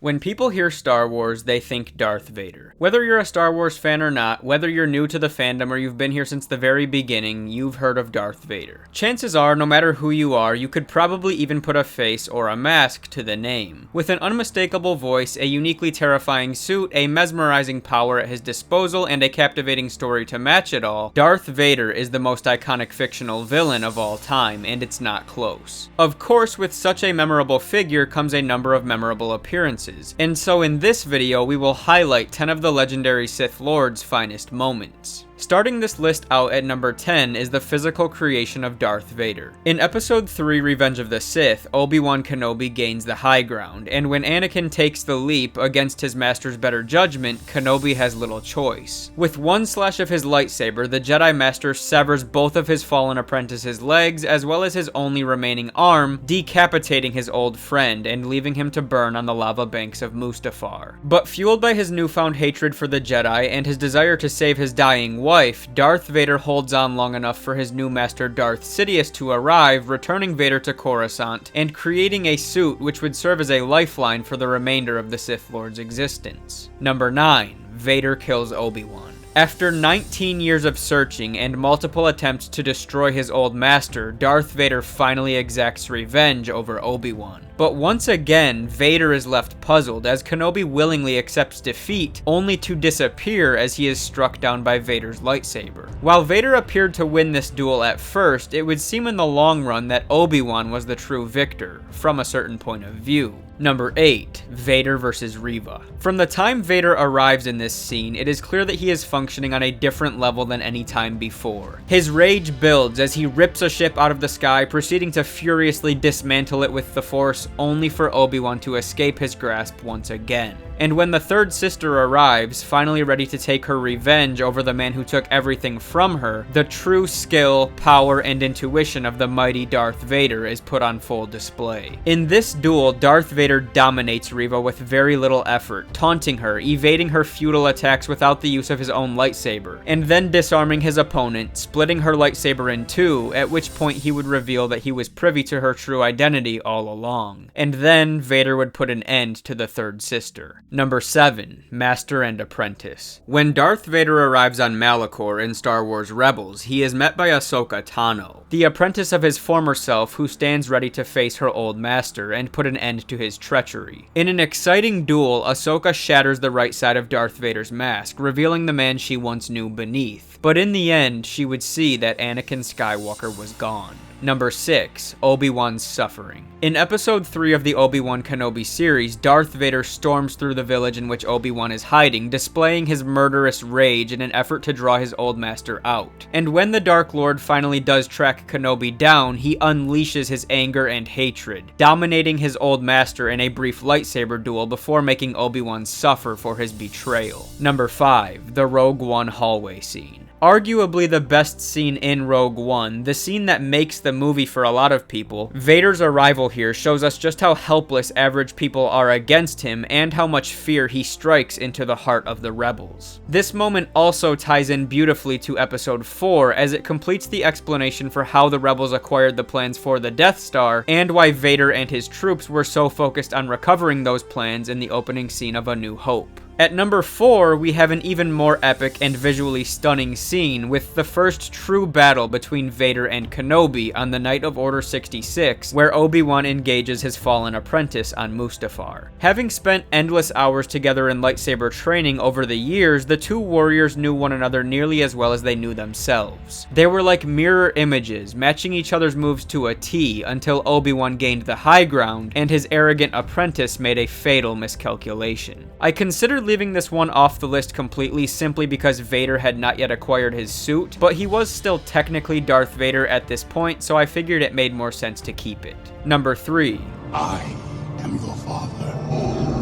When people hear Star Wars, they think Darth Vader. Whether you're a Star Wars fan or not, whether you're new to the fandom or you've been here since the very beginning, you've heard of Darth Vader. Chances are, no matter who you are, you could probably even put a face or a mask to the name. With an unmistakable voice, a uniquely terrifying suit, a mesmerizing power at his disposal, and a captivating story to match it all, Darth Vader is the most iconic fictional villain of all time, and it's not close. Of course, with such a memorable figure comes a number of memorable appearances. And so in this video, we will highlight 10 of the legendary Sith Lord's finest moments. Starting this list out at number 10 is the physical creation of Darth Vader. In episode 3, Revenge of the Sith, Obi-Wan Kenobi gains the high ground, and when Anakin takes the leap against his master's better judgment, Kenobi has little choice. With one slash of his lightsaber, the Jedi Master severs both of his fallen apprentice's legs, as well as his only remaining arm, decapitating his old friend and leaving him to burn on the lava banks of Mustafar. But fueled by his newfound hatred for the Jedi and his desire to save his dying wife, Darth Vader holds on long enough for his new master Darth Sidious to arrive, returning Vader to Coruscant, and creating a suit which would serve as a lifeline for the remainder of the Sith Lord's existence. Number 9. Vader kills Obi-Wan. After 19 years of searching and multiple attempts to destroy his old master, Darth Vader finally exacts revenge over Obi-Wan. But once again, Vader is left puzzled as Kenobi willingly accepts defeat, only to disappear as he is struck down by Vader's lightsaber. While Vader appeared to win this duel at first, it would seem in the long run that Obi-Wan was the true victor, from a certain point of view. Number 8. Vader vs. Reva. From the time Vader arrives in this scene, it is clear that he is functioning on a different level than any time before. His rage builds as he rips a ship out of the sky, proceeding to furiously dismantle it with the Force, only for Obi-Wan to escape his grasp once again. And when the third sister arrives, finally ready to take her revenge over the man who took everything from her, the true skill, power, and intuition of the mighty Darth Vader is put on full display. In this duel, Darth Vader dominates Reva with very little effort, taunting her, evading her futile attacks without the use of his own lightsaber, and then disarming his opponent, splitting her lightsaber in two, at which point he would reveal that he was privy to her true identity all along. And then Vader would put an end to the third sister. Number 7. Master and Apprentice. When Darth Vader arrives on Malachor in Star Wars Rebels, he is met by Ahsoka Tano, the apprentice of his former self who stands ready to face her old master and put an end to his treachery. In an exciting duel, Ahsoka shatters the right side of Darth Vader's mask, revealing the man she once knew beneath. But in the end, she would see that Anakin Skywalker was gone. Number 6. Obi-Wan's Suffering. In episode 3 of the Obi-Wan Kenobi series, Darth Vader storms through the village in which Obi-Wan is hiding, displaying his murderous rage in an effort to draw his old master out. And when the Dark Lord finally does track Kenobi down, he unleashes his anger and hatred, dominating his old master in a brief lightsaber duel before making Obi-Wan suffer for his betrayal. Number 5. The Rogue One hallway scene. Arguably the best scene in Rogue One, the scene that makes the movie for a lot of people, Vader's arrival here shows us just how helpless average people are against him and how much fear he strikes into the heart of the rebels. This moment also ties in beautifully to episode 4 as it completes the explanation for how the rebels acquired the plans for the Death Star and why Vader and his troops were so focused on recovering those plans in the opening scene of A New Hope. At number 4, we have an even more epic and visually stunning scene with the first true battle between Vader and Kenobi on the night of Order 66, where Obi-Wan engages his fallen apprentice on Mustafar. Having spent endless hours together in lightsaber training over the years, the two warriors knew one another nearly as well as they knew themselves. They were like mirror images, matching each other's moves to a T until Obi-Wan gained the high ground and his arrogant apprentice made a fatal miscalculation. I considered leaving this one off the list completely simply because Vader had not yet acquired his suit, but he was still technically Darth Vader at this point, so I figured it made more sense to keep it. Number 3. I am your father.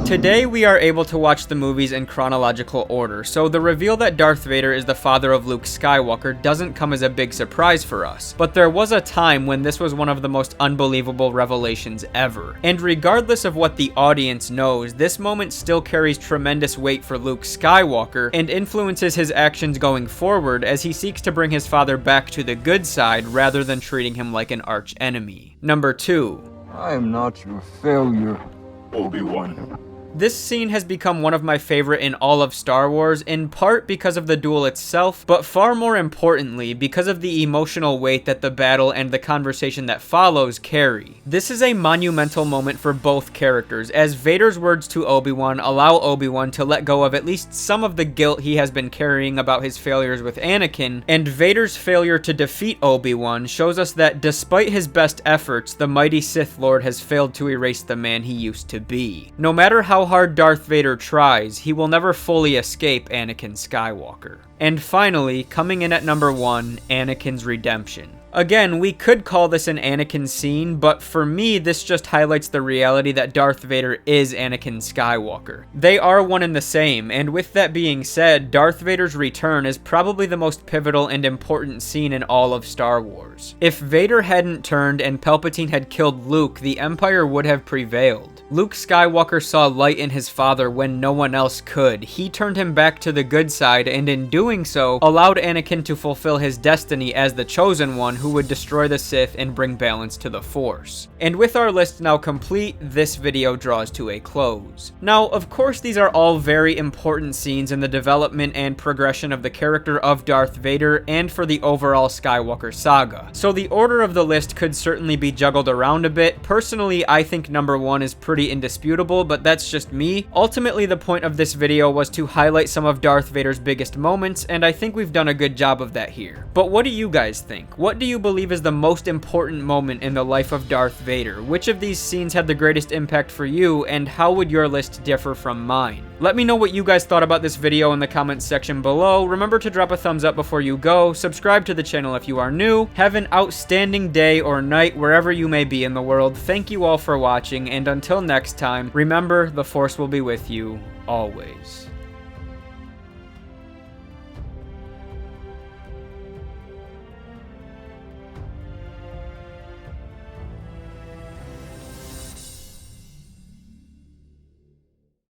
Today we are able to watch the movies in chronological order, so the reveal that Darth Vader is the father of Luke Skywalker doesn't come as a big surprise for us, but there was a time when this was one of the most unbelievable revelations ever. And regardless of what the audience knows, this moment still carries tremendous weight for Luke Skywalker and influences his actions going forward as he seeks to bring his father back to the good side rather than treating him like an arch enemy. Number 2. I am not your failure, Obi-Wan. This scene has become one of my favorite in all of Star Wars, in part because of the duel itself, but far more importantly because of the emotional weight that the battle and the conversation that follows carry. This is a monumental moment for both characters, as Vader's words to Obi-Wan allow Obi-Wan to let go of at least some of the guilt he has been carrying about his failures with Anakin, and Vader's failure to defeat Obi-Wan shows us that despite his best efforts, the mighty Sith Lord has failed to erase the man he used to be. No matter how hard Darth Vader tries, he will never fully escape Anakin Skywalker. And finally, coming in at number 1, Anakin's redemption. Again, we could call this an Anakin scene, but for me, this just highlights the reality that Darth Vader is Anakin Skywalker. They are one and the same, and with that being said, Darth Vader's return is probably the most pivotal and important scene in all of Star Wars. If Vader hadn't turned and Palpatine had killed Luke, the Empire would have prevailed. Luke Skywalker saw light in his father when no one else could. He turned him back to the good side, and in doing so, allowed Anakin to fulfill his destiny as the chosen one who would destroy the Sith and bring balance to the Force. And with our list now complete, this video draws to a close. Now, of course, these are all very important scenes in the development and progression of the character of Darth Vader and for the overall Skywalker saga. So the order of the list could certainly be juggled around a bit. Personally, I think number 1 is pretty indisputable, but that's just me. Ultimately, the point of this video was to highlight some of Darth Vader's biggest moments, and I think we've done a good job of that here. But what do you guys think? What do you believe is the most important moment in the life of Darth Vader? Which of these scenes had the greatest impact for you, and how would your list differ from mine? Let me know what you guys thought about this video in the comments section below. Remember to drop a thumbs up before you go, subscribe to the channel if you are new, have an outstanding day or night wherever you may be in the world. Thank you all for watching, and until next time, remember, the Force will be with you always.